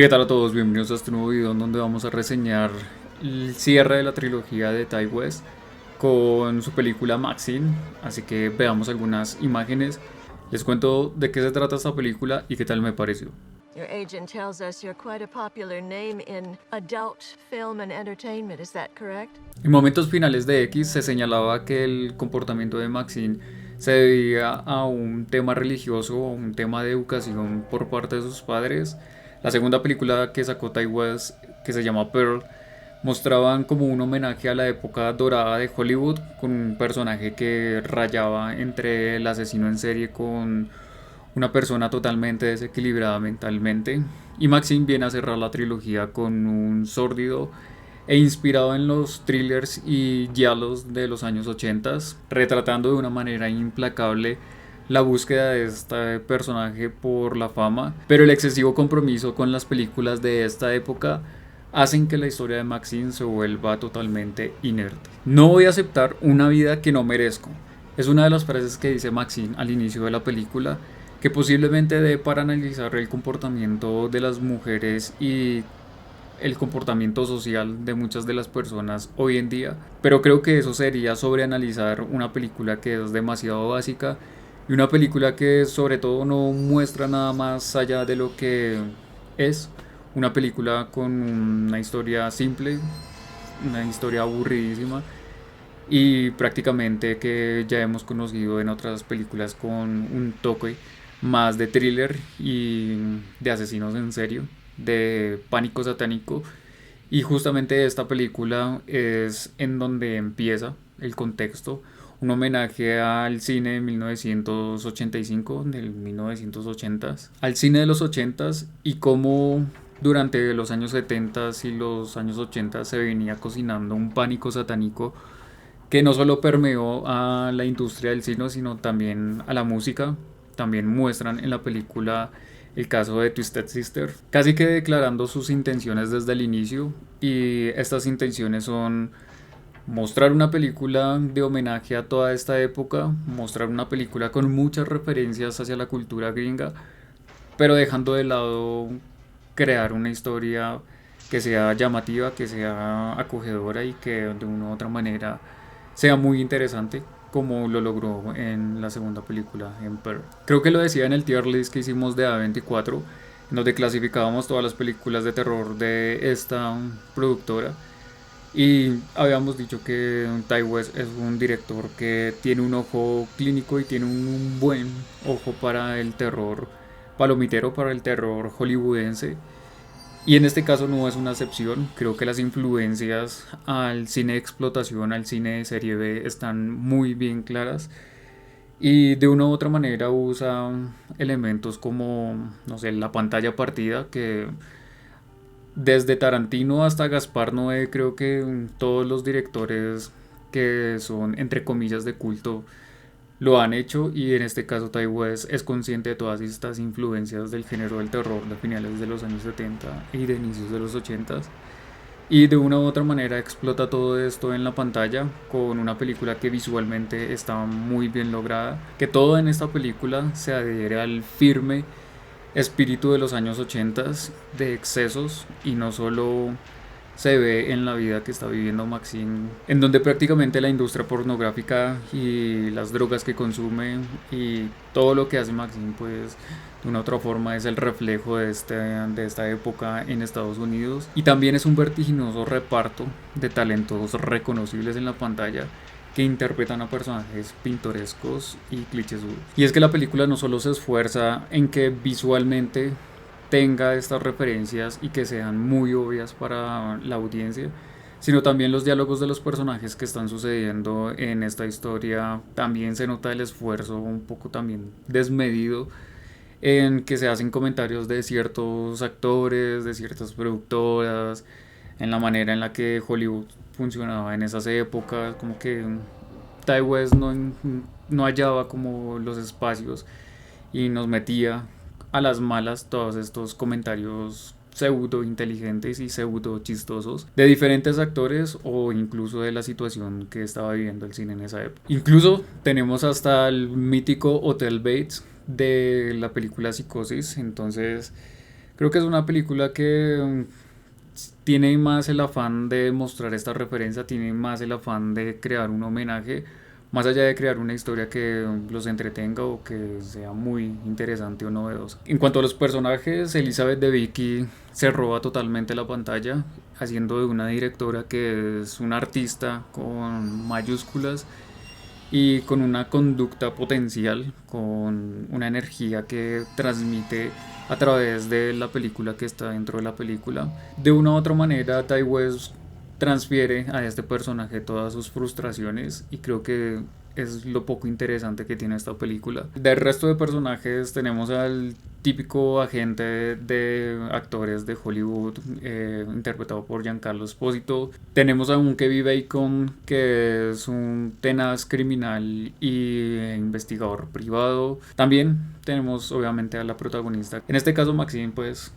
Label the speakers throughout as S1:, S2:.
S1: ¿Qué tal a todos? Bienvenidos a este nuevo video en donde vamos a reseñar el cierre de la trilogía de Ty West con su película Maxine. Así que veamos algunas imágenes. Les cuento de qué se trata esta película y qué tal me pareció.
S2: Your agent tells us you're quite a popular name in adult film and entertainment, is that correct?
S1: En momentos finales de X se señalaba que el comportamiento de Maxine se debía a un tema religioso o un tema de educación por parte de sus padres. La segunda película que sacó Ty West, que se llama Pearl, mostraban como un homenaje a la época dorada de Hollywood, con un personaje que rayaba entre el asesino en serie con una persona totalmente desequilibrada mentalmente. Y Maxine viene a cerrar la trilogía con un sórdido e inspirado en los thrillers y giallos de los años 80, retratando de una manera implacable la búsqueda de este personaje por la fama, pero el excesivo compromiso con las películas de esta época hacen que la historia de Maxine se vuelva totalmente inerte. No voy a aceptar una vida que no merezco. Es una de las frases que dice Maxine al inicio de la película, que posiblemente dé para analizar el comportamiento de las mujeres y el comportamiento social de muchas de las personas hoy en día, pero creo que eso sería sobreanalizar una película que es demasiado básica y una película que sobre todo no muestra nada más allá de lo que es una película con una historia simple, una historia aburridísima y prácticamente que ya hemos conocido en otras películas con un toque más de thriller y de asesinos en serio, de pánico satánico. Y justamente esta película es en donde empieza el contexto, un homenaje al cine de 1985, del 1980, al cine de los 80 y cómo durante los años 70 y los años 80 se venía cocinando un pánico satánico que no solo permeó a la industria del cine, sino también a la música. También muestran en la película el caso de Twisted Sister, casi que declarando sus intenciones desde el inicio. Y estas intenciones son mostrar una película de homenaje a toda esta época, mostrar una película con muchas referencias hacia la cultura gringa, pero dejando de lado crear una historia que sea llamativa, que sea acogedora y que de una u otra manera sea muy interesante como lo logró en la segunda película, en Pearl. Creo que lo decía en el tier list que hicimos de A24, en donde clasificábamos todas las películas de terror de esta productora. Y habíamos dicho que Ty West es un director que tiene un ojo clínico y tiene un buen ojo para el terror palomitero, para el terror hollywoodense. Y en este caso no es una excepción. Creo que las influencias al cine de explotación, al cine de serie B, están muy bien claras. Y de una u otra manera usa elementos como, no sé, la pantalla partida, que desde Tarantino hasta Gaspar Noé, creo que todos los directores que son entre comillas de culto lo han hecho, y en este caso Ty West es consciente de todas estas influencias del género del terror de finales de los años 70 y de inicios de los 80, y de una u otra manera explota todo esto en la pantalla con una película que visualmente está muy bien lograda, que todo en esta película se adhiere al firme espíritu de los años 80 de excesos, y no solo se ve en la vida que está viviendo Maxine, en donde prácticamente la industria pornográfica y las drogas que consume y todo lo que hace Maxine, pues de una u otra forma es el reflejo de esta época en Estados Unidos. Y también es un vertiginoso reparto de talentos reconocibles en la pantalla que interpretan a personajes pintorescos y clichésudos. Y es que la película no solo se esfuerza en que visualmente tenga estas referencias y que sean muy obvias para la audiencia, sino también los diálogos de los personajes que están sucediendo en esta historia. También se nota el esfuerzo un poco también desmedido en que se hacen comentarios de ciertos actores, de ciertas productoras, en la manera en la que Hollywood funcionaba en esas épocas, como que Ty West no hallaba como los espacios y nos metía a las malas todos estos comentarios pseudo inteligentes y pseudo chistosos de diferentes actores o incluso de la situación que estaba viviendo el cine en esa época. Incluso tenemos hasta el mítico Hotel Bates de la película Psicosis. Entonces Creo que es una película que tiene más el afán de mostrar esta referencia, tiene más el afán de crear un homenaje, más allá de crear una historia que los entretenga o que sea muy interesante o novedosa. En cuanto a los personajes, Elizabeth Debicki se roba totalmente la pantalla, haciendo de una directora que es una artista con mayúsculas y con una conducta potencial, con una energía que transmite a través de la película que está dentro de la película. De una u otra manera, Ty West transfiere a este personaje todas sus frustraciones y creo que es lo poco interesante que tiene esta película. Del resto de personajes tenemos al típico agente de actores de Hollywood, interpretado por Giancarlo Esposito. Tenemos a un Kevin Bacon, que es un tenaz criminal y investigador privado. También tenemos obviamente a la protagonista. En este caso Maxine, pues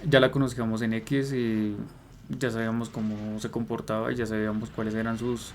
S1: ya la conocíamos en X y ya sabíamos cómo se comportaba y ya sabíamos cuáles eran sus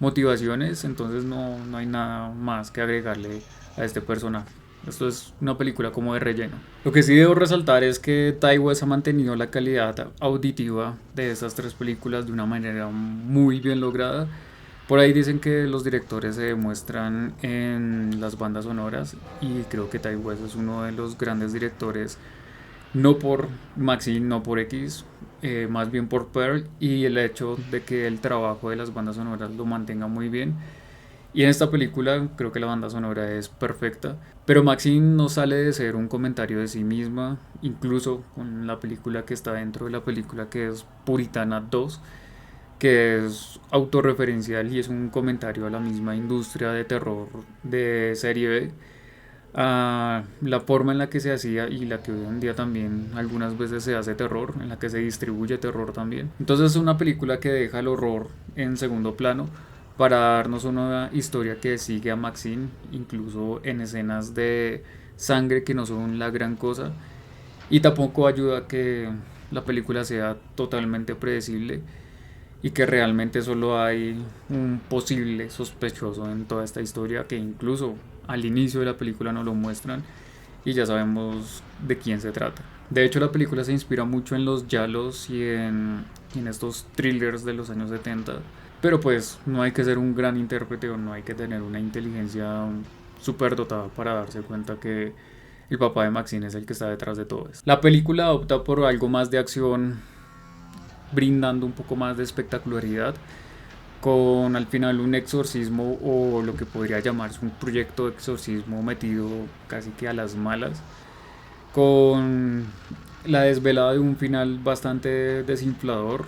S1: motivaciones, entonces no hay nada más que agregarle a este personaje. Esto es una película como de relleno. Lo que sí debo resaltar es que Ty West ha mantenido la calidad auditiva de estas tres películas de una manera muy bien lograda. Por ahí dicen que los directores se demuestran en las bandas sonoras y creo que Ty West es uno de los grandes directores, no por Maxine, no por X, más bien por Pearl y el hecho de que el trabajo de las bandas sonoras lo mantenga muy bien. Y en esta película creo que la banda sonora es perfecta, pero Maxine no sale de ser un comentario de sí misma, incluso con la película que está dentro de la película, que es Puritana 2, que es autorreferencial y es un comentario a la misma industria de terror de serie B, a la forma en la que se hacía y la que hoy en día también algunas veces se hace terror, en la que se distribuye terror también. Entonces es una película que deja el horror en segundo plano para darnos una historia que sigue a Maxine, incluso en escenas de sangre que no son la gran cosa, y tampoco ayuda a que la película sea totalmente predecible y que realmente solo hay un posible sospechoso en toda esta historia, que incluso al inicio de la película no lo muestran y ya sabemos de quién se trata. De hecho, la película se inspira mucho en los giallos y en estos thrillers de los años 70, pero pues no hay que ser un gran intérprete o no hay que tener una inteligencia súper dotada para darse cuenta que el papá de Maxine es el que está detrás de todo esto. La película opta por algo más de acción, brindando un poco más de espectacularidad, con al final un exorcismo o lo que podría llamarse un proyecto de exorcismo metido casi que a las malas, con la desvelada de un final bastante desinflador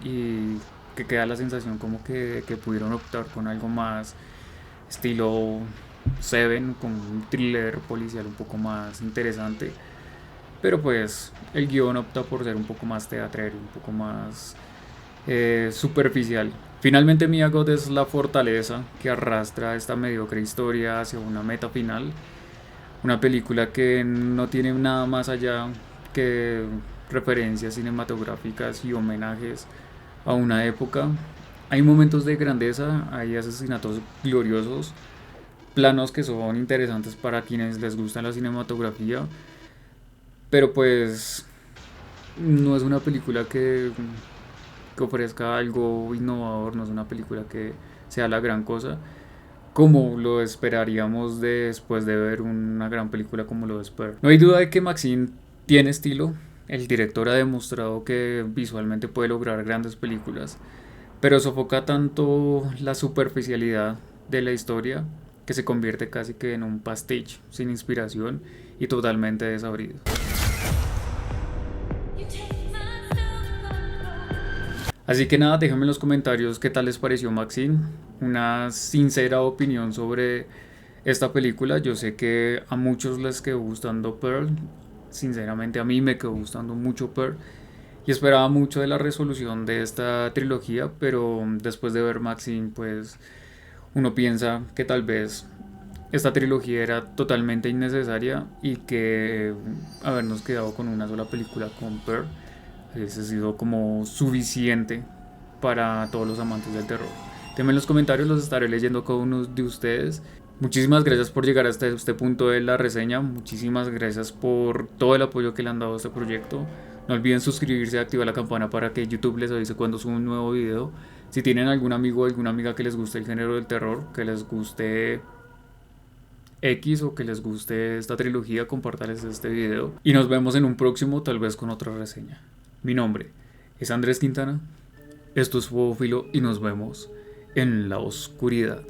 S1: y que queda la sensación como que pudieron optar con algo más estilo Seven, con un thriller policial un poco más interesante, pero pues el guión opta por ser un poco más teatrero, un poco más superficial. Finalmente Mia Goth es la fortaleza que arrastra esta mediocre historia hacia una meta final, una película que no tiene nada más allá que referencias cinematográficas y homenajes a una época. Hay momentos de grandeza, hay asesinatos gloriosos, planos que son interesantes para quienes les gusta la cinematografía, pero pues no es una película que ofrezca algo innovador, no es una película que sea la gran cosa, como lo esperaríamos después de ver una gran película como lo es Pearl. No hay duda de que Maxine tiene estilo, el director ha demostrado que visualmente puede lograr grandes películas, pero sofoca tanto la superficialidad de la historia que se convierte casi que en un pastiche sin inspiración y totalmente desabrido. Así que nada, déjenme en los comentarios qué tal les pareció Maxine, una sincera opinión sobre esta película. Yo sé que a muchos les quedó gustando Pearl, sinceramente a mí me quedó gustando mucho Pearl y esperaba mucho de la resolución de esta trilogía, pero después de ver Maxine pues uno piensa que tal vez esta trilogía era totalmente innecesaria y que habernos quedado con una sola película con Pearl hubiese sido como suficiente para todos los amantes del terror. Déjenme en los comentarios, los estaré leyendo cada uno de ustedes Muchísimas gracias por llegar hasta este punto de la reseña. Muchísimas gracias por todo el apoyo que le han dado a este proyecto. No olviden suscribirse y activar la campana para que YouTube les avise cuando suba un nuevo video. Si tienen algún amigo o alguna amiga que les guste el género del terror, que les guste X o que les guste esta trilogía, compartirles este video. Y nos vemos en un próximo, tal vez con otra reseña. Mi nombre es Andrés Quintana. Esto es Fuego Filo y nos vemos en la oscuridad.